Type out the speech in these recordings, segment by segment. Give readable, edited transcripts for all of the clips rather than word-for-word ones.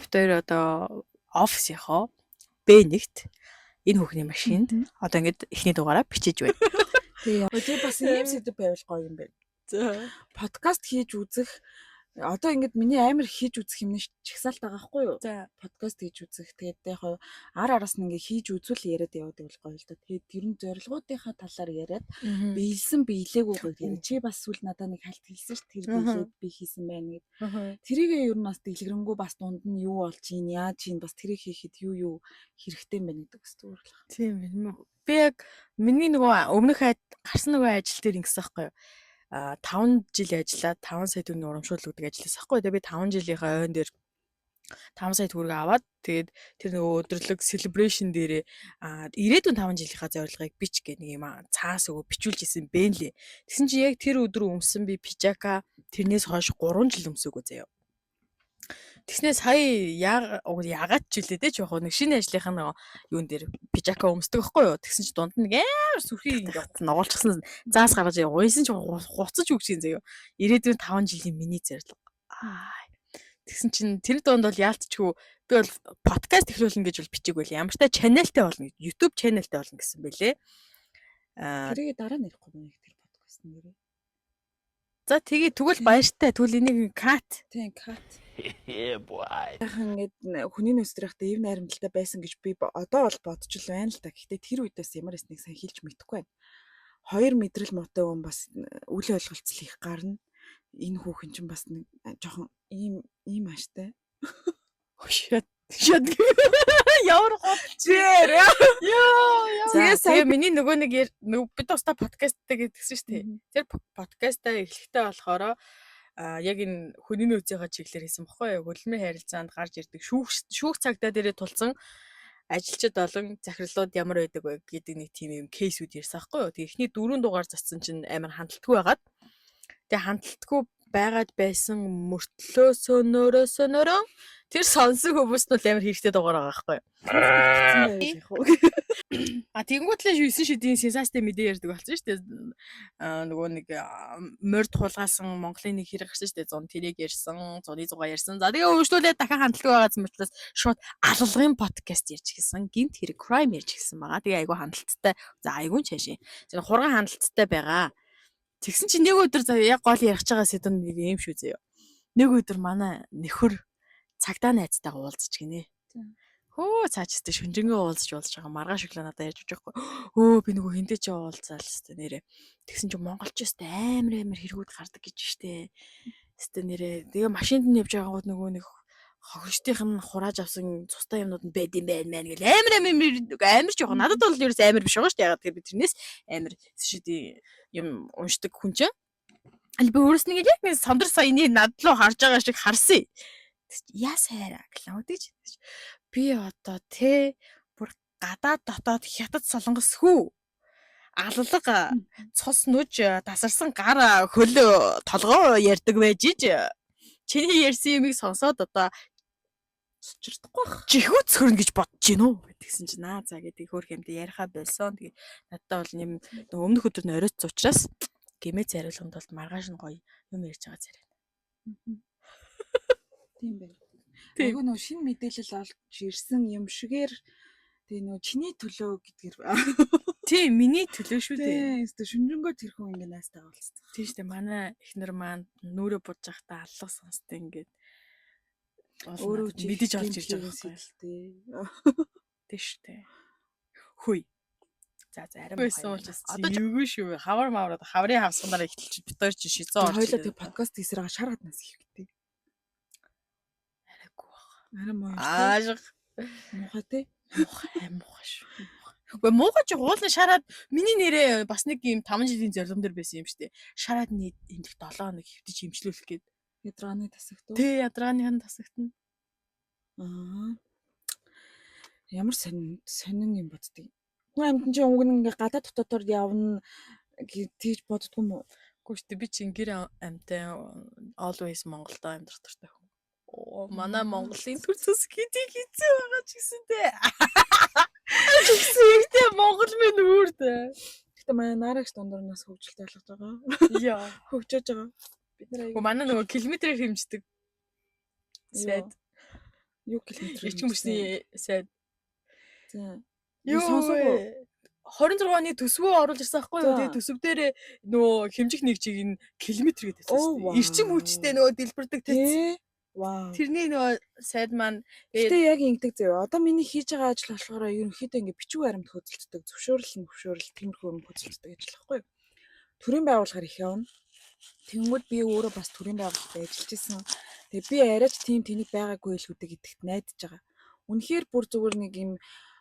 бид хоёр одоо офисийнхоо B1-т энэ хүүхний машинд одоо ингээд эхний дугаараа бичиж байна. Тэгээ бас ийм сэдв байвал гоё юм байна. За. Подкаст хийж үзэх одоо ингээд миний амар хийж үзэх юм нь чагсаалт байгаа байхгүй юу? За. Подкаст хийж үзэх. Тэгээд яг араас нь ингээд хийж үзвэл яриад яваад байвал гоё л да. Тэгээд ер нь зорилгоодынхаа талаар яриад биелсэн биелээгүйгээр тэгээд чи бас сүл надад нэг хальт хэлсэн ш тэр биелээд би хийсэн байна гэд. Тэрийг ер нь бас дэлгэрэнгүй бас дунд нь юу болж ийн яаж ийн бас тэрийг хийхэд юу хэрэгтэй юм байна гэдэг бас зүгээр л. Тийм юм. Би яг миний нөгөө өмнөх гарсан нөгөө ажил дээр ингэсэн байхгүй юу? 5 жил ажиллаад 5 сая төгрөгийн урамшууллагдаг ажилласан байхгүй. Тэгээ би 5 жилийнхаа ойн дээр 5 сая төгрөг аваад тэгээд тэр нөгөө өдөрлөг celebration дээрээ ирээдүйн 5 жилийнхаа зорилгыг бич гэх нэг юм цаас өгөө бичүүлж исэн бэ нэлээ. Тэгсэн чи яг тэр өдөр өмсөн би пижака тэрнээс хойш 3 жил өмсөөгөө заяа. Тэгснээ сая ягаад ч үлээ дээ ч яг нэг шинэ ажлынхаа нэг юун дээр пижака өмсдөг байхгүй юу. Тэгсэн чи дунд нэг амар сүрхий ингээд ногоолчихсан заас гаргаж уйсан чи хуцаж өгч юм заяа. Ирээдүйн 5 жилийн миний зорилго. Тэгсэн чинь тэр донд бол яалтчгүй би бол подкаст эхлүүлнэ гэж бол бичиг байл. Ямар ч чаналтай болно. YouTube чаналтай болно гэсэн бэлээ. Тэрийг дараа нь ярихгүй байна тэр подкаст нэрээ. За тэгээ тэгвэл баяртай. Тэгвэл энийг кат. Тийм кат. Яхан ингээд хүний нөөцрийнхтэй ив найрамдалтай байсан гэж би одоо бол бодож л байна л да. Гэхдээ тэр үедээс ямар эснийг сайн хэлж мэдэхгүй байна. Хоёр мэдрэл мотой хүн бас үл ойлголцол их гарна. Энэ хүүхэн чинь бас нэг жоохон ийм ааштай. Шат. Ямар гоцээр. Тэгээ миний нөгөө нэг бид устаа подкасттай гэдгсэн шүү дээ. Тэр подкастаа эхлэхдээ болохоор яг энэ хүний нөөцийнхаа чиглэлээр хийсэн баггүй юу? Хөдөлмөрийн харилцаанд гарч ирдэг шүүх цагдаа дээрээ тулсан ажилчид болон захирлууд ямар байдаг вэ гэдэг нэг тийм юм кейсүүд ярьсан баггүй юу? Тэгээ эхний 4 дугаар зассан чинь амар хандлтгүй байгаад тэгээ хандлтгүй байгаад байсан мөртлөө сөнөөрөө тэр сонсон хүмүүс нь амар хэрэгтэй дугаар байгаа байхгүй юу? Тэгэнгүүтлээ 9 шидийн сенсацтай мэдээ ярьдаг болсон шүү дээ. Нөгөө нэг морд хулгаасан Монголын нэг хэрэг гарсан шүү дээ. 100 тэрэг ярьсан, 100-100 ярьсан. За тэгээ өвчлүүлээд дахин хандлагатай байгааз мөртлөөс шууд алалгын подкаст ярьж гисэн. Гинт хэрэг crime ярьж гисэн байгаа. Тэгээ айгүй хандлттай. За айгүй чаашаа. Тэр хурган хандлттай байгаа. Тэгсэн чинь нэг өдөр яг гол ярих байгаа сэдв нэг юм шүү заяа. Нэг өдөр манай нөхөр цагдаа найзтайгаа уулзаж гинэ. Хөө цаачстай шүнжэнгээ уулзаж байгаа маргааш өглөө надад ярьж байгаа байхгүй. Би нөгөө хинтээ чи уулзаал хэвчээ нэрээ. Тэгсэн чинь монголчууд амар хэрэгүүд гардаг гэж штэ. Хэвчээ нэрээ. Тэгээ машинд нь явж байгаагууд нөгөө нэг хогштийнх нь хурааж авсан цустай юмнууд нь байд юм байна гэл амар ч яг надад бол ерөөс амар биш байгаа штэ. Ягаад гэвэл би тэрнээс амар шидий юм уншдаг хүн чинь. Аль би өөрөөс нэг яг сандар саяны над руу харж байгаа шиг харсан. Яасаараа гэлээ. Би одоо бүр гадаад дотоод хятад солонгос хүү аллага цус нүж тасарсан гар хөлөө толгоо ярддаг байж чиний ярьсан юмыг сонсоод одоо сучирдахгүй бах. Чихүү цөрнө гэж бодож гин үү гэдгсэн чинь за гэдэг хөөх юмд яриахаа болсон. Тэгээд надад бол юм өмнөх өдөр нь оройц учраас гэмээ зариулганд бол маргааш нь гоё юм ярьж байгаа зэрэг. Тийм байна. Айгу нөө шинэ мэдээлэл олж ирсэн юм шигээр тэгээ нөө чиний төлөө гэдгээр тийм миний төлөө шүү дээ. Тийм шүнжэнгөө тэр хүн ингэ найстаа уулзсан. Тийм шүү дээ. Манай эхнэр маань нүрэ будж байхдаа аллах сонстой ингээд өөрөө мэдэж олж ирж байгаа байхгүй. Тийм шүү дээ. Хүй. За арим юу шүү. Хавар мавраад хаврын хавсганаар ихтэлж битээр чи шизоо орж. Хоёлоо тэг подкаст хийсээр шар гаднаас их гэдэг. Арим муу. Муухай те. Муухай шүү. Гэхдээ муухай ч хуулын шараад миний нэрээ бас нэг юм 5 жилийн зорилгон дээр байсан юм шүү дээ. Шараад нэг 7 хоног хөвтөж имжлүүлэх гээд. Ядрааны тасагт уу? Тий, ядрааны тасагт нь. Ямар сонин юм боддгийг. Хүн амьтан чинь уг нь ингээ гадаад дотоодор явна гэж боддгоо юм уу? Үгүй шүү дээ. Би чинь гэр амьтай always Монголд амьдрах төртэй хүн. Манай Монголын төрсөс хэдий хэцүү байгаа ч гэсэнтэй. Тэгсээ Монгол минь үрдэ. Гэтэ манай нарагч дундуурнаас хөгжилтэй болгож байгаа. Яа, хөгжөөж байгаа. Бид нар манай нөгөө километрээр хэмждэг. Сайд. Юу километр? Эрчим хүчний сайд. За. Юу Сонсоогүй. 26 оны төсвөө оруулж ирсэн байхгүй юу? Тэгээ төсөв дээр нөгөө хэмжих нэгжийг нь километр гэдэг байсан. Эрчим хүчтэй нөгөө дэлбэрдэг тий. Вау. Тэрний нөгөө сайд маань гэтээ яг ингэдэг зөө. Одоо миний хийж байгаа ажил болохоор ерөнхийдөө ингэ бичиг баримт хөдөлгдөг, зөвшөөрөл тиймэрхүү юм хөдөлгдөг ажил байхгүй юу? Төрийн байгууллагаар их явна. Тэнгүүд би өөрөө бас төрийн байгууллагад ажиллаж исэн. Тэгээ би арайч тийм тэнийг байгаагүй л үдэг гэдэгт найдаж байгаа. Үнэхээр бүр зүгээр нэг юм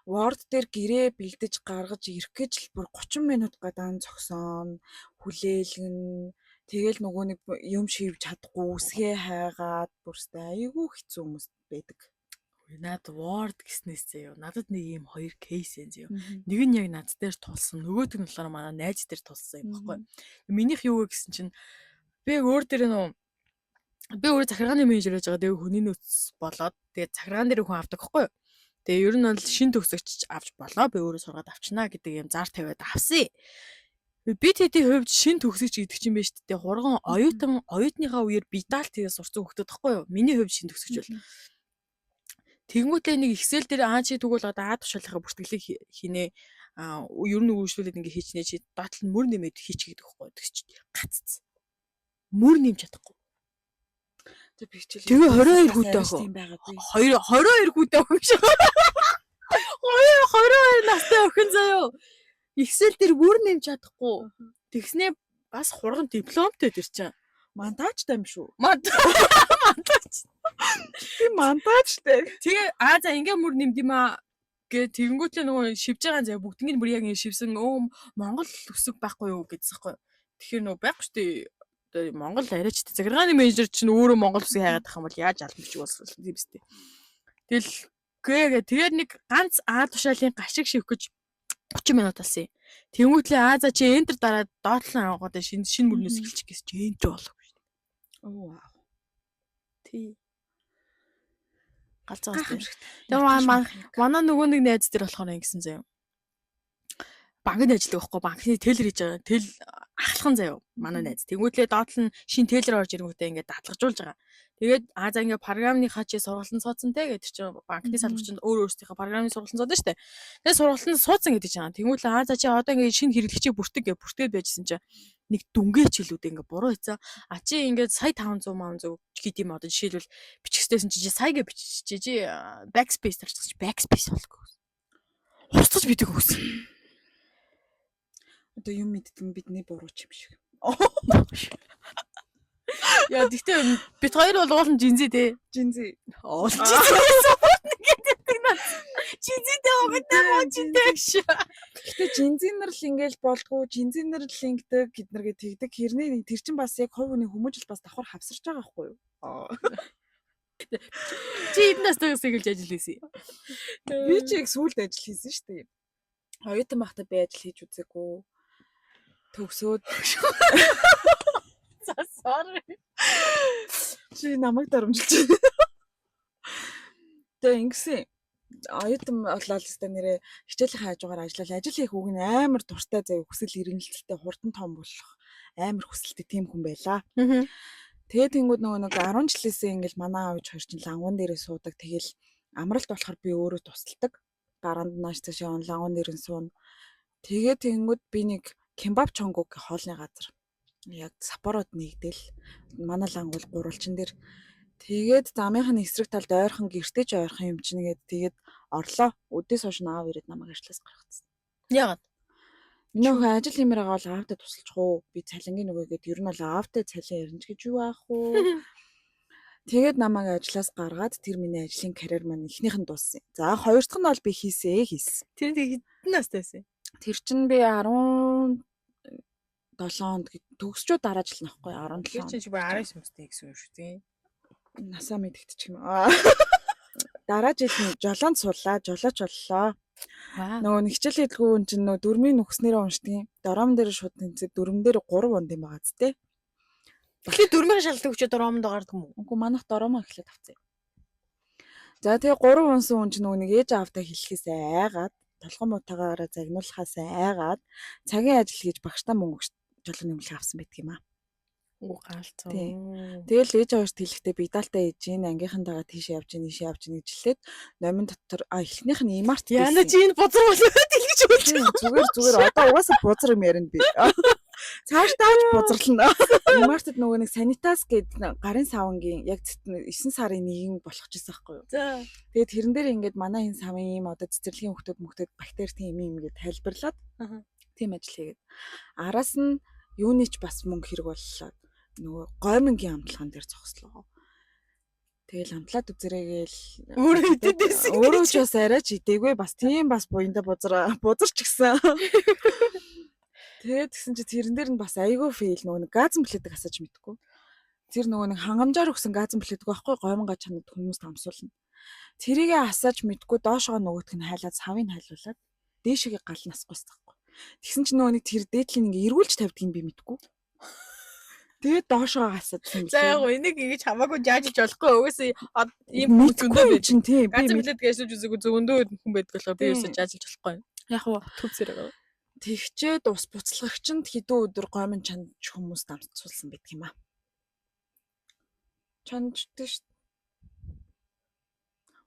Word дээр гэрээ бэлдэж гаргаж ирэх гэж л бүр 30 минут гадаан зогсоон, хүлээлгэн, тэгэл нөгөө нэг юм шивж чадахгүй, үсгээ хайгаад бүрстэй айгүй хэцүү хүмүүс байдаг. Наад Word гэснээсээ юу. Надад нэг юм хоёр кейс юм зөө. Нэг нь яг над дээр тулсан, нөгөөт нь болохоор манай найз дээр тулсан юм баггүй. Минийх юу вэ гэсэн чинь би өөр дээр би өөрөө захиргааны менежер байж байгаа. Тэгээ хүний нөөц болоод тэгээ захиргаан дээр хүн авдаг байхгүй юу? Тэгээ ер нь бол шин төгсөгч авч болоо. Би өөрөө сургаад авчнаа гэдэг юм зар тавиад авсан. Би тэдний хувьд шин төгсөгч гэдэг чинь биш дээ. Хурган оюутныхаа үеэр би даалт тэгээ сурсан хүмүүс байхгүй юу? Миний хувьд шин төгсөгч бол. Тэнгүүтээ нэг Excel дээр чи тэгвэл одоо тушаалынхаа бүртгэлийг хийнэ. Ер нь үйлчлүүлээд ингээ хийчнэ чи доотлол нь мөр нэмээд хийчих гэдэг байхгүй юу? Тэгс чи гацц. Мөр нэмж чадахгүй. Тэгээ 22 хүүтэй охин. 22 хүүтэй охин шиг. 22 настай охин заяо. Excel дээр бүр нэмж чадахгүй. Тэгснээ бас хурган дипломтой тэр чинь. Мантаачтай юм шүү. Мантаач. Би мантаачтай. Тэгээ за ингээ мөр нэмд юм аа гэ тэгэнгүүтлээ нөгөө шивж байгаа заяа бүгднийг бүр яг ингэ шивсэн Монгол өсөг байхгүй юу гэдсэхгүй. Тэгэхээр нөгөө байхгүй шүү дээ. Монгол арайч захиргааны менежер чинь өөрөө Монгол үсгийг хайгаад ах юм бол яаж албан бичиг болсон юм бэ? Тэгээд нэг ганц тушаалын гашиг шивэх гэж 30 минут болсон юм. Тэнгүүтлээ за чи enter дараад доотлон аваад шинэ мөрнөөс эхэлчих гэсэн чи enter болоогүй шүү дээ. Вау. Тий. Галзаа байна. Тэгээ манай нөгөө нэг найз дээр болохоор ингэсэн заяа. Банкнд ажилладаг байхгүй банкны тейлер хийж байгаа. Тэл ахлах нь заяа манай найз. Тэнгүүтлээ доотлон шин тейлер орж ирэнгүүтээ ингээд дадлгажуулж байгаа. Тэгээд за ингээд програмныхаа чи сургалтанд суудсан те гэдэг чинь банкны салбарчид өөрсдийнхээ програмын сургалтанд суудаг штэ. Тэгээд сургалтанд суудсан гэдэг чинь тэнгүүтлээ за чи одоо ингээд шин хэрэглэгчийг бүртгэгээд байжсэн чинь нэг дүнгээ чилүүд ингээд буруу хийцээ. Чи ингээд сая 500 гэдэг юм одоо жишээлбэл бичихстэйсэн чи сая гэж бичиж чи backspace тарчсан чи backspace болохгүй. Хурцж бидэг өгсөн. Одоо юм мэддэг бидний бурууч юм шиг. Яа гэхдээ бит хоёр бол уулын жинзээ те. Жинзээ. Жинзээтэй өгдөө мочтой ш. Гэхдээ жинзийнэр л ингээл болдгоо, жинзийнэр л ингэдэг гэднэргээ тэгдэг. Хэрнээ тэр чин бас яг хувь хүний хүмүүжил бас давхар хавсарч байгаа байхгүй юу? Чи эдэн настайгаас эхэлж ажил хийсэн. Би ч яг сүүлд ажил хийсэн шүү дээ. Оюутан байхдаа би ажил хийж үзээгүй. Төгсөөд за sorry. Чи намайг дарамжилж байна. Тэгээ ингэсэн. Оюутан болоод өстой нэрээ хичээлийн хажуугаар ажиллал ажил хийх үг нь амар дуртай заяа хүсэл эрмэлзэлтэй хурдан том болох амар хүсэлтэй тийм хүн байлаа. Тэгээд тэнгууд нөгөө нэг 10 жилээсээ ингээл манай аавч хоёр чинь лангуун дээрээ суудаг. Тэгэл амралт болохоор би өөрөө тусалдаг. Гараанд нааш цаашаа лангуун дээр нь суuna. Тэгээд тэнгууд би нэг Кимбап Чонгук хоолны газар яг Саппород нэгдэл манай лангуул гурвалчин дээр тэгээд замынхын эсрэг талд ойрхон гэртээ ч ойрхон юм чинь гээд тэгээд орлоо. Өдөөс хойш аав ирээд намайг ажлаас гаргацсан. Яагаад? Миний хөө ажил хиймээр байгаа бол аавтай тусалчих уу? Би цалингийн нөгөөгээд ер нь бол аавтай цалин яринж гэж юу аах уу? Тэгээд намайг ажлаас гаргаад тэр миний ажлын карьер маань эхнийх нь дууссан. За хоёр дахь нь бол би хийсэн. Тэр хэдэн настай байсан? Тэр чинь би 17 онд төгсчөө дараа жил нөхгүй 17. Тэр чинь чи бүр 19 настай гэсэн юм шүү дээ. Насаа мэдэгдчих юм аа. Дараа жил жолоонд суулаа, жолооч боллоо. Нөгөө нэг хичээл хийдгүү чинь нөгөө дөрмийн нөхснээрээ уншдаг юм. Дором дээр шууд тэнцээ дөрмөн дээр 3 унд юм байгаа зү тэ. Тэгэхээр дөрмийн шалгалт өгчөө доромонд гардаг юм уу? Үгүй манайх доромоо эхлээд авцсан. За тэгээ 3 унсан хүн чинь нөгөө нэг ээж аавтай хэлхээс айгаад толгой муутаагаараа загнуулахаас айгаад цагийн ажил хийж багштай мөнгө жолоо нэмэлт авсан байдаг юм аа. Уу галзуу. Тэгэл ээж аваарт хэлэхдээ би даалтай ээж ийн ангийнхантайгаа тийш явж ийн ийш явж ийн гэж хэлээд номин дотор эхнийх нь имарт Яна чи энэ бузар болоод хэлж өгч. зүгээр одоо угаасаа бузар юм ярина би. Цааш тааж бузарлана. Имартад нөгөө нэг санитаз гэдэг гарын савангийн яг 9 сарын 1-ийн болох гэсэн байхгүй юу? За. Тэгээд тэрэн дээр ингээд манай энэ савын ийм одоо цэцэрлэгийн хөлтөд бактери тийм юм ингээд тайлбарлаад тийм ажил хийгээд араас нь юунийч бас мөнгө хэрэг боллоо. Нөгөө гоймонгийн амтлаган дээр зогслоо. Тэгэл амтлаад үзэрээгээл өөрөө идэдсэн. Өөрөө ч бас арайч идээгүй бас тийм бас буянда бузарч гисэн. Тэгээд тэгсэн чи тэрэн дээр нь бас айгүй фейл нөгөө газан плэдэг асааж мэдгүй. Тэр нөгөө нэг хангамжаар өгсөн газан плэдэг байхгүй гоймонгаа чанад хүмүүст амсуулна. Тэрийгээ асааж мэдгүй доошоо нөгөөх нь хайлаад савыг хайлуулад дээшээгээ гал насгүйс таахгүй. Тэгсэн чи нөгөө нэг тэр дээдлийн ингээ эргүүлж тавьдгийг би мэдгүй. Тэгээд доошоо асаадсан юм. За яг энийг ингэж хамаагүй жаажиж болохгүй өөөсөө ийм хүн зөндөө байж чинь тийм би мэдээд гэсэж үзээгүй зөндөө хүн байдаг болохоор би өөөсөө жаажиж болохгүй. Яг уу төвсөрөө. Тэгчээд ус буцлагчд хэдэн өдөр гомн чанд хүмүүст амтцуулсан байдаг юм аа. Чандчтэй шүү.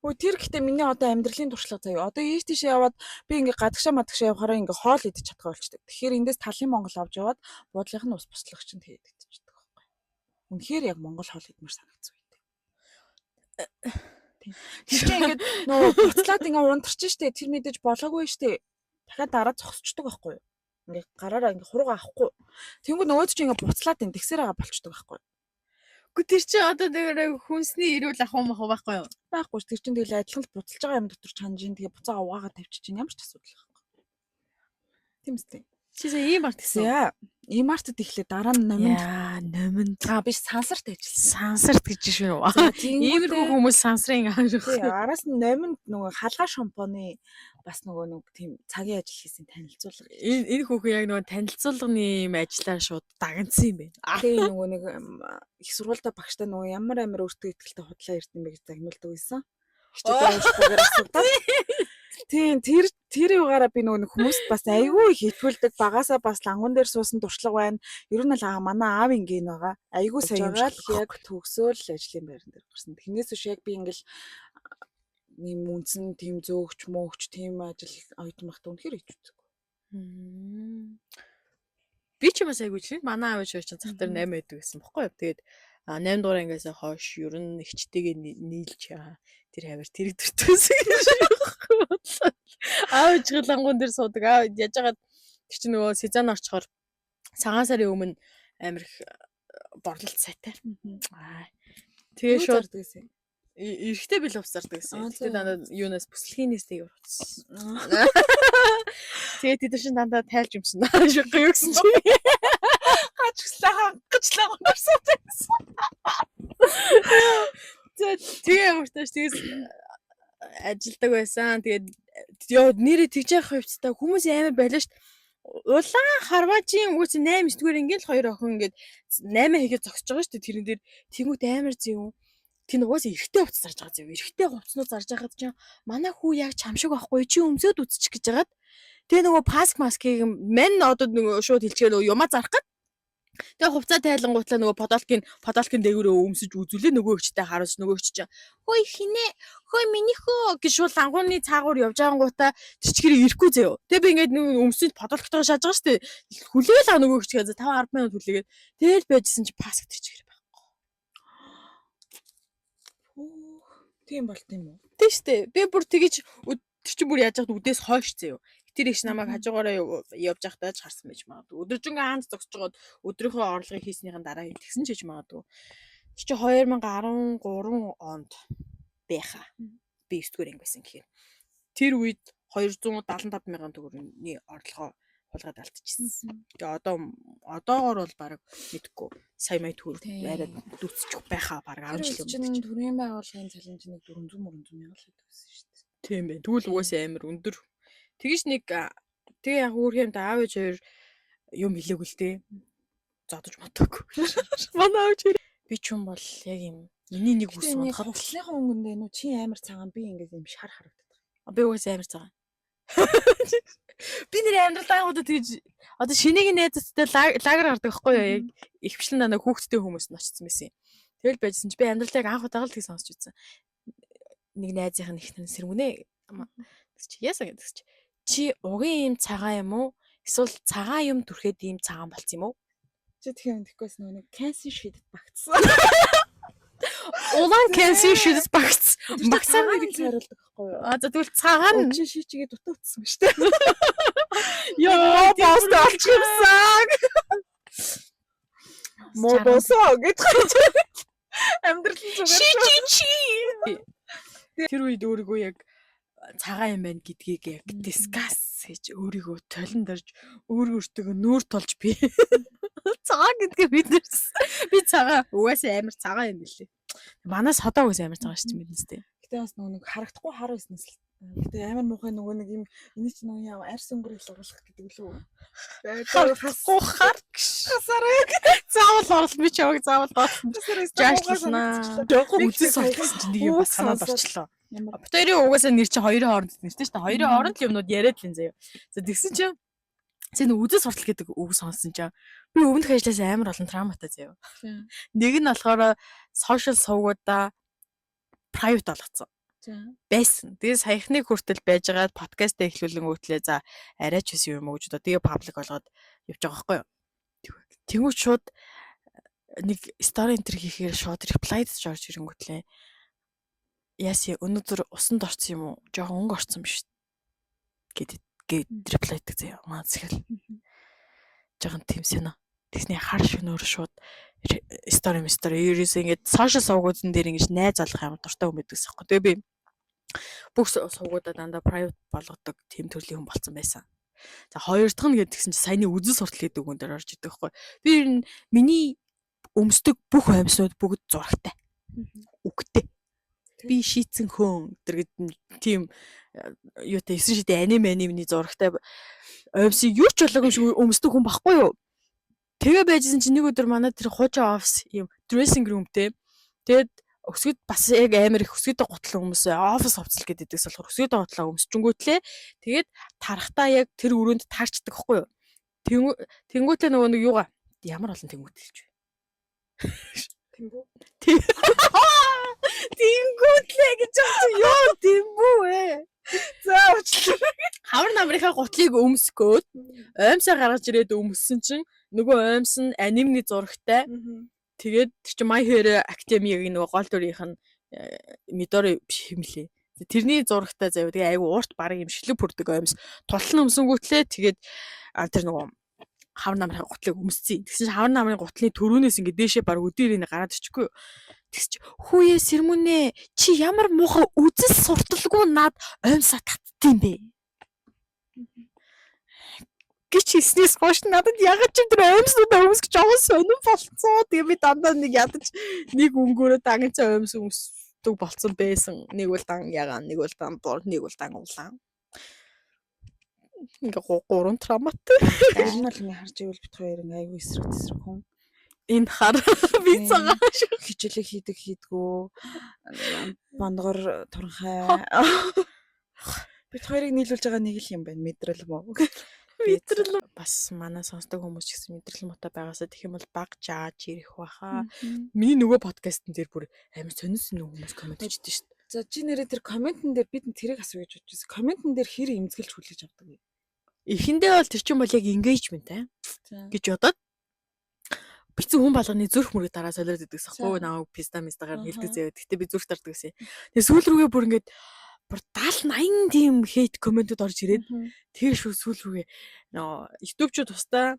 Өө тэр гэхдээ миний одоо амьдралын туршлага заяа. Одоо ийш тийш яваад би ингээ гадагшаа явахаараа ингээ хоол идэж чадгаа болчдөг. Тэгэхээр эндээс талын Монгол авч яваад буудлынх нь ус буцлагчд хийгээд идчихдэг байхгүй. Үнэхээр яг Монгол хоол идмэр санагдсан үү. Тийм. Тэр чинь ингээд нөө буцлаад ингээ унтарч штэ тэр мэдээж болоогүй штэ. Дахиад дараа зогсчдөг байхгүй юу? Ингээ гараараа ингээ хурууга авахгүй. Тэнгүү нөгөөд чинь ингээ буцлаад энэ тэгсээр байгаа болчдөг байхгүй юу? Гэхдээ тэр чинь одоо тэр хүнсний ирүүл ахуй байхгүй юу? Байхгүй ш тэр чинь тэгэл адилхан л буцалж байгаа юм дотор чанжин тэгээ буцаага угаагаад тавьчих чинь ямар ч асуудал байхгүй. Тийм үстэй. Чи сая ийм арт гэсэн. Яа, ийм артд ихлэ дараа нь номинд. Яа, номинд. Биш сансарт ажилласан. Сансарт гэж шүү. Иймэрхүү хүмүүс сансрын аавах. Араас нь номинд нөгөө халгаа шампуны бас нөгөө нэг тийм цагийн ажил хийсэн танилцуулга. Энэ хүүхэн яг нөгөө танилцуулганы юм ажиллаа шууд дагнсан юм байна. Тэгээ нөгөө нэг их сургуультай багштай нөгөө ямар өөртөө ихтэй худлаа ирд юм бэ гэж загнуулдаг байсан. Хичээлээ уншихгүйгээр асуудаг. Тийм тэр югаараа би нөгөө хүмүүст бас айгүй их итгүүлдэг багасаа бас лангуун дээр суусан туршлага байна. Ер нь л манай аав ингийн байгаа. Айгүй сайн юм шиг яг төгсөөл ажлын байран дээр гарсан. Тэрнээс биш яг би ингээл нэм үнсэн тийм зөөгч мөөгч тийм ажил оюутан багт үнэхээр хийж үздэг. Би ч бас айгүй чинь манай аав чинь зах дээр 8 байдаг гэсэн бохгүй юу. Тэгээд 8 дугаар ангиас хойш ер нь ихчтэйгээ нийлж тэр хавар тэрэг дөртөөсөн гэж бодлоо. Аав жиглангуун дээр суудаг. Аав яж хагаад тэр чинь нөгөө сезон орчхоор цагаан сарын өмнө амир их борлолт сайтай. Тэгээ шууд эрэхтэй бил уусардаг гэсэн. Тэгээд дандаа юунаас бүслэхийнээс тэг явуулсан. Тэгээд тэд чинь дандаа тайлж юмсан. Шиггүй юу гэсэн чи. Гачглаа хангацлаа гонорсон гэсэн. Тэгээ ямарташ тэгээс ажилдаг байсан. Тэгээд ёо нэрээ тэгж явах хөвцтэй хүмүүс амар байлаа шүү. Улаан харважийн үгүйс 8 9-р ингээл хоёр охин ингээд 8 хийгээд зогсож байгаа шүү. Тэрэн дээр тэнгуут амар зэв. Тин угаасаа эргэтэй хувцас зарж байгаа зэв. Эргэтэй хувцснууд зарж байхад чинь манай хүү яг чамшиг байхгүй чи өмсөд үзчих гэж байгаад тэгээ нөгөө маскыг мань одоо нөгөө шууд хэлчихээ нөгөө юмаа зарах гээд тэгээ хувцаа тайлангуутлаа нөгөө подолкин дээгүүрээ өмсөж үзүүлээ нөгөө хүчтэй харуулж нөгөө хүч чинь хөөе хинэ хөөе минийхөө гэж шууд лангууны цаагуур явж байгангуудаа тэр чигээрээ ирэхгүй заяа. Тэгээ би ингээд нөгөө өмсөд подолктойгоо шааж байгаа шүү дээ. Хүлээл нөгөө хүчгээ 5-10 минут хүлээгээд тэгэл байжсэн чи паск тэр чигээрээ байхгүй. Тийм болт юм уу? Тийм шүү дээ. Би бүр тэгэж тэр чи бүр яаж яхад үдээс хойш заяа. Тэр их намайг хажуугаараа явж байхдаа ч харсан байж магадгүй. Өдөржингөө хаанч зогсож байгаад өдрийнхөө орлогыг хийснийхэн дараа тэгсэн ч гэж магадгүй. Тэр чи 2013 онд байхаа. Би 9-р анги байсан гэхээр. Тэр үед 275 мянган төгрөгийн орлогоо хулгайд алдчихсан. Тэгээ одоогоор бол баг мэдхгүй сая мая төгрөг байраад дүүцчих байхаа баг 10 жил өмнө. Чинь төрийн байгууллагын цалинж нэг 400 мянга л байдаг гэсэн шүү дээ. Тийм бай. Тэгвэл угаасаа амар өндөр. Тэгэж нэг тэгээ яг өөр юмд аав ээж хоёр юм хэлээгүй л дээ. Зодож мотоогүй. Манай аав ээж би ч юм бол яг юм миний нэг үс унахад хувцсныхаа өнгөндөө нүү чи амар цагаан би ингээд юм шар харагдаад. Би угаасаа амар цагаан. Би нэр амьдралаа одоо тэгж одоо шинийг найзтай лагер гардаг байхгүй юу? Яг ихвчлэн нэг хүүхдтэй хүмүүс нь очсон байсан юм. Тэгэл байжсэн чи би амьдралыг анх удаага л тийг сонсч үзсэн. Нэг найзынх нь ихнэр сэргүнэ. Тэгс чи яасан гэдэг чи. Чи угийн юм цагаан юм уу? Эсвэл цагаан юм түрхэд ийм цагаан болц юм уу? Чи тэгэхээр тэгэхгүйс нэг cancer шидэт багтсан. Улаан cancer шидэт багц. Багсаар нэг хариулдаг байхгүй юу? За тэгвэл цагаан чи шичигээ дутаа утсан шүү дээ. Яа, пост олчихсан. Модосоо гэдэг. Амьдрал зүгээр. Чи. Тэр үед өөрийгөө яг цагаан юм байна гэдгийг яг дискас хийж өөрийгөө толон дорж өөртөө нүүр тулж би цагаан гэдгээ бидэрсэн. Би цагаан угаасаа амар цагаан юм билээ. Манаас хадаа угаасаа амар цагаан шүү дээ мэднэстэй. Гэтэ бас нэг харагдахгүй хар байснаас л гэтэ амар муухай нөгөө нэг юм энэ ч нөгөө яа арьс өнгөрөөл оруулах гэдэг лүү. Хасахгүй хар хасараа. Заавал орол би ч яваг заавал доотлон. Жаашлнаа. Үзэл сонссон чинь нэг юм бас санаад орчлоо. Битэрийн угаасаа нэр чинь хоёрын хооронд нэртэй шүү дээ. Хоёрын хооронд л юмнууд яриад л юм заяа. За тэгсэн чинь зэн үзэл суртал гэдэг үг сонссон чинь би өвнөх ажлаас амар олон травматай заяа. Нэг нь болохоор social сувгуудаа private болгоцсон. Байсан. Тэгээ саяхны хүртэл байжгаад подкаст эхлүүлэн үүтлээ за арайч ус юм уу гэж одоо тэгээ public болгоод явж байгаа байхгүй юу. Тэнгүүт шууд нэг story enter хийхээр шууд reply гэж орж ирэнгүүтлээ. Яаси өнөөдөр усанд орсон юм уу? Жохон өнгө орсон биш гэд reply гэдэг заяа. Маа зэхэл. Жохон тэмсэн. Тэсний хар шөнөөр шууд story ерөөс ингэж social сувгуудын дээр ингэж найз олох юм дуртай хүн байдаг гэсэн юм. Тэгээ би бүх сувгуудаа дандаа private болгодог тийм төрлийн хүн болсон байсан. За хоёр дахь нь гэдгсэн чинь саяны үзэл суртал гэдэг үгэн дээр орж идэг байхгүй. Би ер нь миний өмсдөг бүх амьснууд бүгд зурагтай. Үгтэй. Би шийдсэн хүн гэдэг тийм юутай 9 шидэ анимны зурагтай амьсыг юу ч болоогүй шиг өмсдөг хүн байхгүй юу? Тэгээ байжсэн чинь нэг өдөр манай тэр хуучин офис юм dressing roomтэй. Тэгээд өсгөд бас яг амар их өсгөдөө готлон хүмүүс офис хувцал гэдэгс болохоор өсгөдөө готлоо өмсчөнгүүтлээ. Тэгээд тарахтаа яг тэр өрөөнд таарчдаг байхгүй юу? Тэнгүүтлээ нөгөө нэг юугаа ямар олон тэнгүүт хэлж вэ? Тэнгүү. Тэнгүүтлээ гэж юу тэмбүү ээ. За уучлаарай. Хавар намрынхаа гутлыг өмсгөөд оймсаа гаргаж ирээд өмссөн чинь нөгөө оймс нь анимны зурагтай. Тэгээд тэр чинь My Hero Academia-гийн нөгөө гол дүрийнх нь Midori биш юм лээ. Тэрний зурагтай заяа. Тэгээ айгу уурт баг юм шилэг бүрдэг оймс. Тултал өмсөнгүүтлээ тэгээд тэр нөгөө хавар намрын гутлыг өмсцэн. Тэгсэн чинь хавар намрын гутлын төрөөнөөс ингэ дээшээ баг өдөрийг гараад ичгүй. Тэгс чи хүүе сэрмүнэ чи ямар муухай үзэл сурталгүй над оймсаа татдсан бэ? Гिच хийснээс хойш надад ягаад ч тэр оймснуудаа өмсгөж авах сонирн болцоо. Тэгээ би дандаа нэг ядаж нэг өнгөөрөө дангицаа оймс өмсдөг болцсон байсан. Нэг бол дан ягаан, нэг бол дан бор, нэг бол дан улаан. Ингээ гурван травматай. Энэ бол ингээ харж ивэл бит хоёр ингээ аюу эсрэг хүн. Энэ хар би цагаан хичээлээ хийдгүү бондгор туранхай бит хоёрыг нийлүүлж байгаа нэг л юм байна. Мэдрэл мөн. Мэдрэл бас манай сонсдог хүмүүс ч гэсэн мэдрэл муутай байгаасаа тэгэх юм бол баг жааж ирэх баха. Миний нөгөө подкастн дээр бүр амар сонирсон хүмүүс комент хийдэж шүү дээ. За чи нэрээ тэр комментэн дээр бид тэрийг асуу гэж бодчихсон. Комментэн дээр хэр имзгэлж хүлээж авдаг вэ? Эхэндээ бол тэр чинь бол яг engagement гэж бодоод бицэн хүн болгоны зүрх мөрөг дараа солиод идэгс ахгүй наа писта мистагаар хэлдэг заяа. Гэтэ би зүрх тардаг гэсэн. Тэгээ сүүл рүүгээ бүр ингээд бүр 70-80 тийм хейт комментууд орж ирээд тэр шүү сүүл рүүгээ YouTube-чуу тусдаа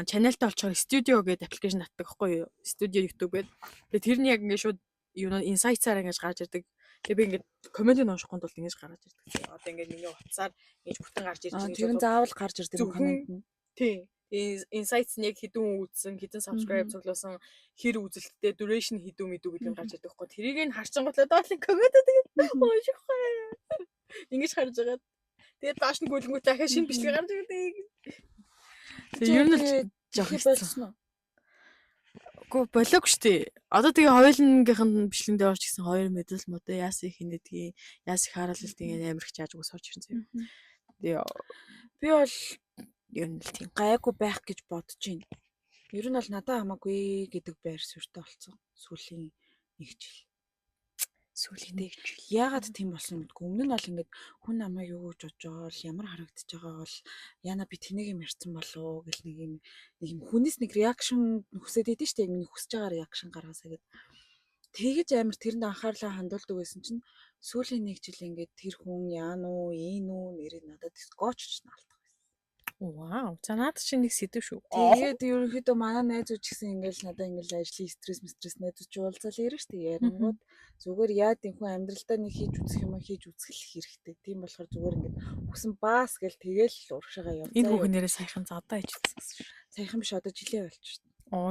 чаналтай олчоор студио гэдэг аппликейшн татдаг хгүй юу? Студио YouTube гэдэг. Тэгээ тэр нь яг ингээд шууд юу инсайтсаар ингэж гарч ирдэг. Тэгээ би ингээд комментиг уншихгүй тул ингэж гарч ирдэг. Одоо ингээд миний утсаар ингэж бүтэн гарч ирж байгаа. Тэр нь заавал гарч ирдэг коммент нь. Тий. Insights нь яг хэдэн үзсэн, хэдэн subscribe цуглуулсан, хэр үзэлттэй, duration хэдэн мэдүү гэдэг нь гарч ирдэг хгүй. Тэрийг нь харчингуудлаа доотлын коммент тэгээд уушгүй. Ингэж харж байгаа. Тэгээд доош нь гүйлгүүт ахаа шинэ бичлэг гарч ирдэг. Тэгээд ер нь жоох болсон. Гү болоог штэ. Одоо тэгээ хоёулынгийнх нь бичлэгэндээ орж гисэн хоёр мэдэл мод яасан их хинэдгийг яасан их харуулалт ингэ амар их чааж өгс орж ирсэн. Тэгээ Би бол ер нь л тийм. гайгүй байх гэж бодож байна. Ер нь бол надад хамаагүй гэдэг байр суурьтай болсон. Сүүлийн 1 жил. Сүүлийн 1 жил. Яагаад тийм болсон гэдэггүй. Өмнө нь бол ингээд хүн намайг юу гэж бодож ямар харагдаж байгаа бол яна би тэнийг юм ярьсан болов гэл нэг юм хүнээс нэг реакшн хүсээд идэв штэ. Миний хүсэж байгаа реакшн гаргаасаа гэд. Тэгэж амар тэрэнд анхаарлаа хандуулдаг байсан чинь сүүлийн 1 жил ингээд тэр хүн яана уу, ийн үү нэрээ надад гоочч наалдаг. Вау. За наад чинь нэг сэдв шүү. Тэгээд ерөнхийдөө манай найзууд ч гэсэн ингээл надад ингээл ажлын стресс найзууд ч уулзаал ярина шүү дээ. Ярингууд зүгээр яа тийм хүн амьдралдаа нэг хийж үзэх юм хийж үзэх хэрэгтэй. Тийм болохоор зүгээр ингээд хүсэн баас гэл тэгэл урагшаага явцгаа. Энэ хүүхнээрээ саяхан задаа ич үзсэн шүү. Саяхан биш одоо жилээ болж шүү.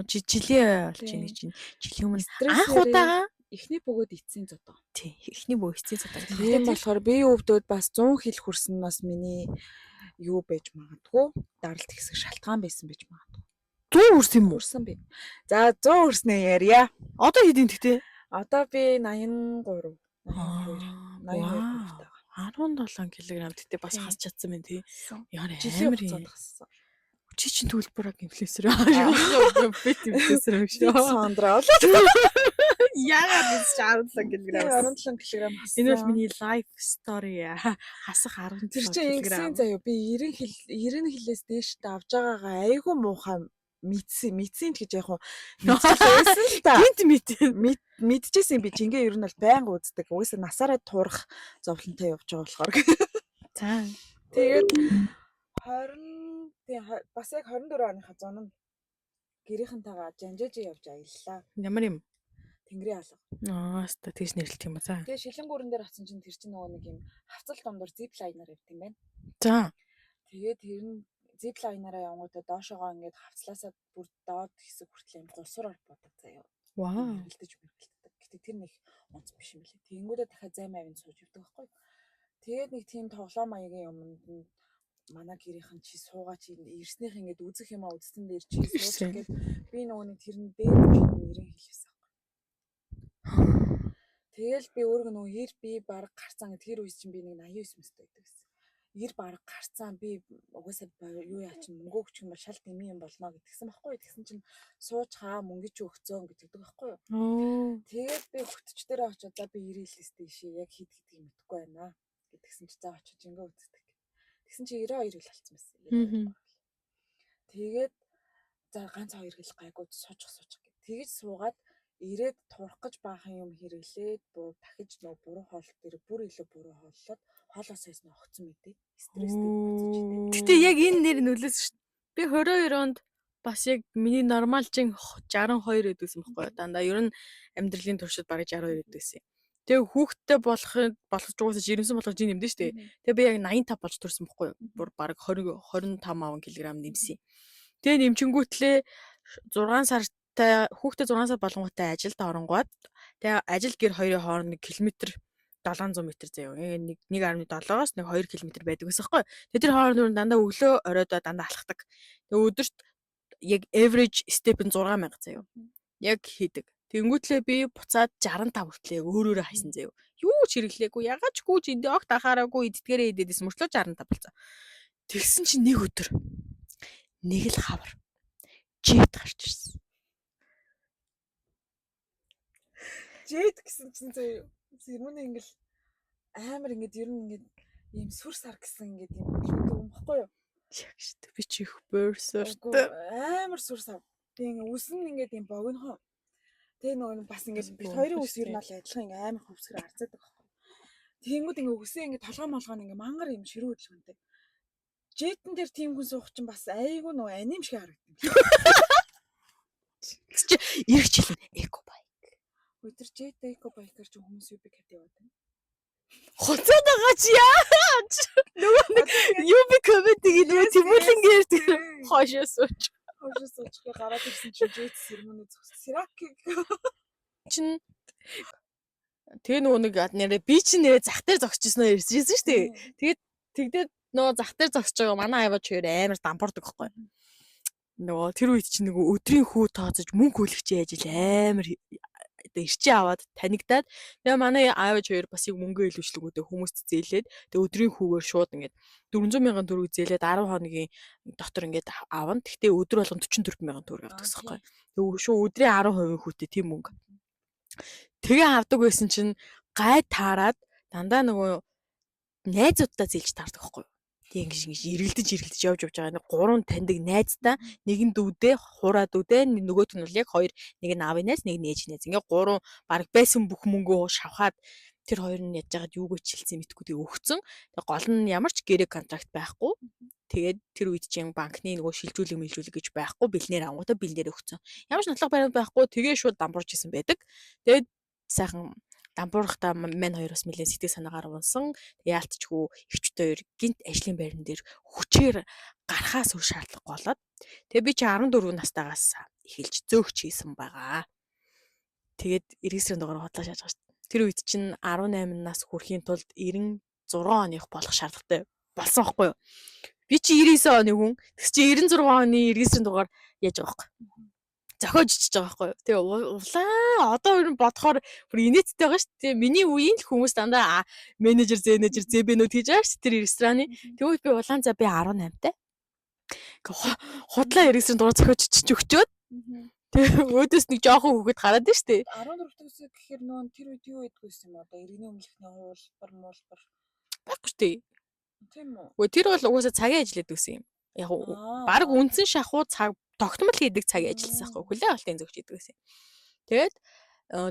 Жилээ болж байна чинь. Жилийн өмнө Стресс анх удаага эхний бөгөөд эцсийн зодоо. тий. Эхний бөө эцсийн цадаа. Тийм болохоор би өвдөд бас 100 хил хүрсэн нас миний юу байж магадгүй даралт хэсэг шалтгаан байсан байж магадгүй. 100 хүрсэн юм уу? Хүрсэн би. За 100 хүрснэ ярья. Одоо хэдийн тэгтээ? Одоо би 83. 82 17 кг тэгтээ бас хас чадсан байна тий. Яа жилийн амар хугацаанд юм. хассан. Чи чинь төлбөрөг инфлюенсер аа. Би инфлюенсер юм шүү. Сандраа. Яагаад би 17 кг. 17 кг хассан. Энэ бол миний life story хасах 17 Тэр чинь ингэсэн заяа би 90 хилээс дээш давж байгаагаа айгүй муухай мэдсэн гэж яг мэдсэн л та. Гинт Мэдчихсэн би чингээ ер нь бол байнга үздэг. Угсаа насаараа туурах зовлонтой явж байгаа болохоор. За. Тэгээд 20 бас яг 24 оныхаа зун нь гэрийнхэнтэйгээ жанжааж явж аяллаа. Ямар юм? Тэнгэрийн алга. Хаста тийш нэрлэлт юм ба за. Тэгээ шилэнгүүрэн дээр атсан чинь тэр чинь нөгөө нэг юм хавцал домдор зиплайнаар явт юм байна. За. Тэгээд тэр нь зиплайнаараа явгуудаа доошоогоо ингээд хавцлаасаа бүр доод хэсэг хүртэл юм гулсуур бодод заяа. Вау. Мэргэлдэж. Гэтэ тэр нэг онц биш юм билээ. Тэнгүүдээ дахиад зай мавийн сууж явдаг байхгүй. Тэгээд нэг тийм тоглоом маягийн юмд манай гэрийнхэн чи суугаа чи ирснийх ингээд үзэх юм а үзсэн дээр чи сууж гээд би нөгөө нэг тэрэн дээр нэрэн хэлсэн. Тэгэл би өөрөө нөгөө би баг гарцсан тэр үе чинь би нэг 89 мэстэй байдаг гэсэн. Баг гарцсан би угаасаа юу яа чинь мөнгө өгчих юм бол шал дэмий юм болно гэдгсэн байхгүй. Тэгсэн чинь сууж хаа мөнгө чи өгцөө гэдэг байхгүй юу. Тэгээд би хөтч дээр очиод за би ирээлээс дэшээ яг хэд гэдгийг мэдэхгүй байна гэдгсэн чи за очиж ингээ үздэг. Тэгсэн чи 92 хил болсон байсан. Тэгээд за ганц 2 хил гайгүй сууж гэх. Тэгэж суугаад ирээд турах гэж баахан юм хэрэглээд дахиж нөө буруу хоол дээр бүр илүү буруу хооллоод хоолоос сайс нөө огцсон мэдээ. Стресстэй буцаж идэв. Гэтэ яг энэ нэр нөлөөсөн шүү дээ. Би 22 онд бас яг миний нормалжин 62 эдгэсэн байхгүй юу. Дандаа ер нь амьдралын туршид бараг 62 эдгэсэн. Тэгээ хүүхдтэй болгож угаасаа жирэмсэн болгож нэмдэн шүү дээ. Тэгээ би яг 85 болж төрсөн байхгүй юу. Бүр бараг 25 кг нэмсэн. Тэгээ нэмчингүүтлээ 6 сар хүүхдээ 6 сар болгонготой ажилд оронгууд тэгээ ажил гэр хоёрын хооронд 1 км 700 м заяа. 1.7-оос 2 км байдаг гэсэн хэвхэв. Тэгээ тэр хооронд дандаа өглөө оройдоо дандаа алхдаг. Тэгээ өдөрт яг average step нь 6000 заяа. Яг хийдэг. Тэнгүүтлээ би буцаад 65 хүртлээ өөрөөрөө хайсан заяа. Юу ч хэрэглээгүй. Ягаад ч гүйж эндээ огт анхаараагүй иддгээрээ идэдсэн мөртлөө 65 болсон. Тэгсэн чинь нэг өдөр нэг л хавар жит гарч ирсэн. Жит гэсэн чинь заяа. Зэрмүнэ ингээл амар ингээд ер нь ингээд ийм сүр сар гэсэн ингээд юм байхгүй юу? Яг шүү дээ. Би ч их бөрсөртэй. Амар сүр сар. Тэгээ үсэн ингээд юм богинохон. Тэгээ нөгөө бас ингээд бит хоёрын үс ер нь бол адилхан ингээд амар хөвсгөр арцаадаг байхгүй. Тэнгүүд ингээд үсээ ингээд толгой молгоо ингээд мангар юм ширүү хөдөлгөнтэй. Житэн дээр тийм хүн суух чинь бас айгүй нөгөө аним шиг харагдана. Чи ирэх жил эко байк. Өдөр жит эко байкаар ч хүмүүс юу би гэдэг яваад байна. Хоцоод байгаа чи яаж? Нөгөө нэг юу би комментиг илүү тэмүүлэнгээр хоошоо сууч. Хоошоо суучих гараад ирсэн чи жит сэрмөнө зөвс. Сирак чин тэгээ нөгөө нэг нэрээ би чи нэрээ зах дээр зогсчихсноо ирсэн шүү дээ. Тэгээд тэгдээд нөгөө зах дээр зогсож байгаа манай аваач хоёр амар дампуурдаг байхгүй. нөгөө тэр үед чинь нөгөө өдрийн хүү тооцож мөнгө хөлөгч яаж ил амар одоо ирчээ аваад танигдаад тэгээ манай аавч хоёр бас яг мөнгө илүүчлэгүүдээ хүмүүст зээлээд тэгээ өдрийн хүүгээр шууд ингээд 400 мянган төгрөг зээлээд 10 хоногийн дотор ингээд авна. Гэхдээ өдөр болгон 44 мянган төгрөг авдаг гэсэн юм. Тэгээ шүү өдрийн 10% хүүтэй тийм мөнгө. Тэгээ авдаг байсан чинь гай таарад дандаа нөгөө найзуудтай зээлж таардаг байхгүй юу? Тэг ингэж эргэлдэж явж байгаа нэг гурван таньдаг найзтай нэг нь дүүдээ хураад дүүдээ нөгөөт нь бол яг хоёр нэг нь аавын найз нэг нь ээж найз ингээ гурван баг байсан бүх мөнгөө шавхаад тэр хоёр нь яж байгаад юуг чилсэн мэдгүй тэг өгцөн. Тэг гол нь ямар ч гэрээ контракт байхгүй. Тэгээд тэр үед чинь банкны нөгөө шилжүүлэг гэж байхгүй бэлнээр ангуудаа бэлнээр өгцөн. Ямар ч нотлох баримт байхгүй тэгээ шууд дампуурч исэн байдаг. Тэгээд сайхан дампуурхтаа мань хоёр бас нэлээд сэтгэл санаагаар унсан. Яалтчгүй ихчтэй хоёр гинт ажлын байран дээр хүчээр гарахаас үр шаардлага болоод тэгээ би чи 14 настайгаас эхэлж зөөгч хийсэн байгаа. Тэгээд 90 сарын дугаар хотлоо шааж байгаа шүү дээ. Тэр үед чинь 18 нас хүрэхийн тулд 96 оных болох шаардлагатай болсон байхгүй юу? Би чи 99 оны хүн. Тэгс чи 96 оны 90 сарын дугаар яаж байгаа байхгүй юу? Зохиож ичиж байгаа байхгүй юу. Тэгээ улаа одоо ер нь бодохоор бүр инээдтэй байгаа шүү дээ. Миний үеийн л хүмүүс дандаа менежер, зэбэнүүд хийж байгаа шүү дээ тэр рестораны. Тэгвэл би улаан за би 18-тай. Худлаа 90 сарын дугаар зохиож ичиж өгчөөд. Тэгээ өөдөөс нэг жоохон хөвгөд гараад байна шүү дээ. 14-өөс гэхээр нөө тэр үед юу байдгүйсэн юм одоо иргэний өмнөхний хуулбар Баггүй шүү дээ. тийм үү? Үгүй тэр бол угаасаа цагийн ажиллаад байсан юм. Яг баг үндсэн шахуу цаг тогтмол хийдэг цагийн ажилласан байхгүй хүлээн авалтын зөвч хийдэг гэсэн. Тэгээд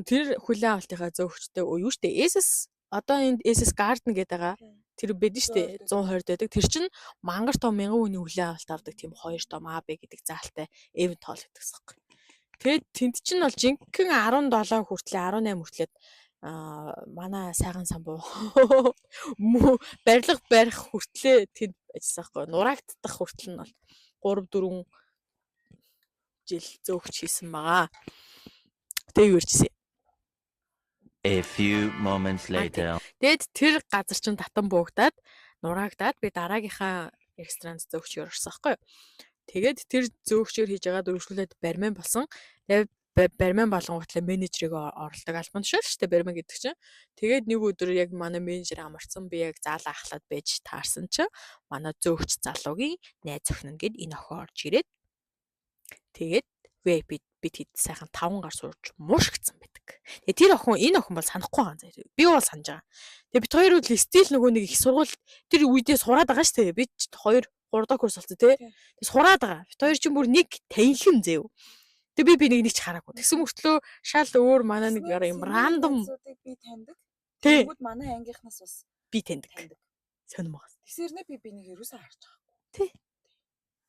тэр хүлээн авалтынхаа зөвчтэй юу штэ SS одоо энд SS Garden гэдэг байгаа. Тэр бэдэн штэ 120 байдаг. Тэр чинь мангар том 1000 хүний хүлээн авалт авдаг тийм 2 том AB гэдэг заалтай event hall гэдэг гэсэн. Тэгээд тэнд чинь бол жинхэнэ 17 хүртлээ 18 хүртлээд манай сайхан самбуу барилга барих хүртлээ тэнд ажилласан байхгүй. Нураагдах хүртэл нь бол 3-4 жил зөөгч хийсэн байгаа. Тэгээ юурчсэн. A few moments later. Тэгэд тэр газар чинь татан буугдаад нураагдаад би дараагийнхаа ресторанд зөөгчөөр орсон байхгүй. Тэгээд тэр зөөгчөөр хийж байгаа дөрвөлжлүүлээд бармен болсон. Тэгээд бармен болонготлоо менежерийг оролдог албан тушаал шүү дээ бармен гэдэг чинь. Тэгээд нэг өдөр яг манай менежер амарсан би яг заалаа ахлаад байж таарсан чинь манай зөөгч залуугийн найз охин ингээд энэ охин орж ирээд тэгээд VIP бид хэд сайхан 5 гар сууж муушгцсан байдаг. Тэгээ тэр охин энэ охин бол санахгүй байгаа заа. Би бол санаж байгаа. Тэгээ бид хоёр үл стил нөгөө нэг их сургууль тэр үедээ сураад байгаа шүү дээ. Бид 2 3 дахь курс болсон тий. Тэгээ сураад байгаа. Бид хоёр чинь бүр нэг танхим зэв. Тэгээ би нэг ч хараагүй. Тэгсэн мөртлөө шал өөр манай нэг юм рандом би таньдаг. Тий. Тэгвэл манай ангийнхнаас бас би таньдаг. Сонирм байгаа. Тэсэрнээ би нэг ерөөсөө харж байгаагүй. Тий.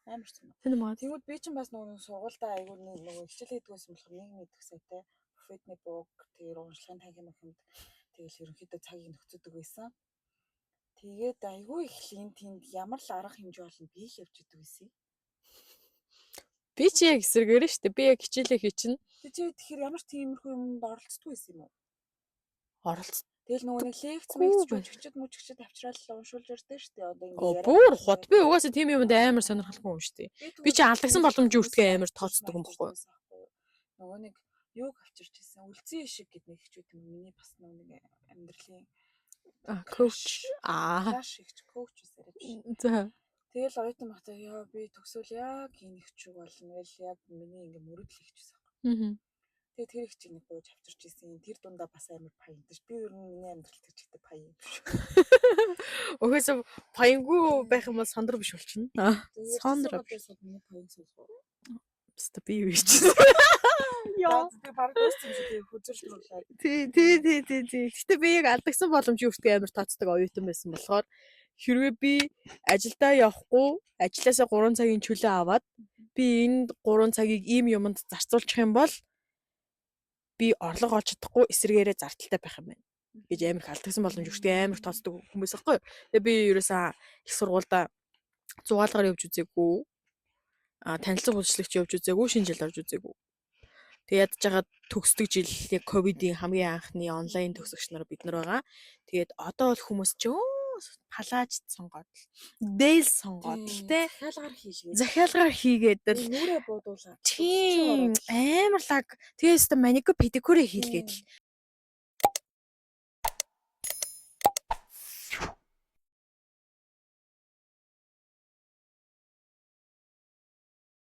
Амар сонирм. Сонирм байгаа. Тэгвэл би чинь бас нөгөө сургуультай айгүй нөгөө хичээл хийдгээс болохоор нэг мэдэх сайтай буфетны бууг тэр ууршлагын танхим ахинд тэгэл ерөнхийдөө цагийг нөхцөдөг байсан. Тэгээд айгүй их лин тэнд ямар л арга хэмжээ болно би л явж идэг байсан. Би чи яг эсэргээр шүү дээ. Би яг хичээлээ хийчин. Тэгэхээр ямар ч тиймэрхүү юмд оролцдог байсан юм уу? Оролц. Тэгэл нөгөө нэг лекц мөчгчд авчраад уншуулж өрдөө шүү дээ. Одоо ингэ. Бүр хот би угаасаа тийм юмд амар сонирхолтой юм шүү дээ. Би чи алдагсан боломжийн үртгээ амар тооцдог юм бохгүй. Нөгөө нэг юуг авчирч ирсэн. Үлцэн шиг гэдэг нэг хчүүд юм. Миний бас нэг амьдралын коуч коуч үсэрэж. За. Тэгэл оюутан багтаа яа би төгсөөл яг энэ хчүүг болно. Тэгэл яг миний ингээ мөрөдөл хчүүсэн. Аа. Тэгээд тэр их чинь бууж авчирч ирсэн. Тэр дундаа бас амар паянтай ш. Би ер нь миний амьдрал тэр чигтэй паян биш. Угаасаа паянгүй байх юм бол сондөр биш болчихно. Сондөр миний паян сонсоо. Өстө би юу хийчихсэн. Яа. Би баг дууссан шиг хүзэрчлүүлээ. Тий. Гэтэ би яг алдагсан боломжийн үртгээ амар тооцдог оюутан байсан болохоор хэрвээ би ажилдаа явахгүй, ажилласаа 3 цагийн чөлөө аваад би энэ 3 цагийг ийм юмд зарцуулчих юм бол би орлого олж чадахгүй эсрэгээрээ зардалтай байх юм байна гэж амар их алдагсан боломж үртгээ амар тооцдог хүмүүс байхгүй. Тэгээ би ерөөсөө их сургуультай зугаалгаар явж үзээгүй. Танилцах үйлчлэгч явж үзээгүй, шинэ жил орж үзээгүй. Тэгээд ядж байгаа төгсдөг жил яг ковидын хамгийн анхны онлайн төгсөгч нар бид нар байгаа. Тэгээд одоо бол хүмүүс ч палаж сонгоод дэйл сонгоод л те Захиалгаар хийлгээ. захиалгаар хийгээд л Нүрээ буудуулаад. тийм амар лаг. Тэгээс та маникюр педикюр хийлгээд л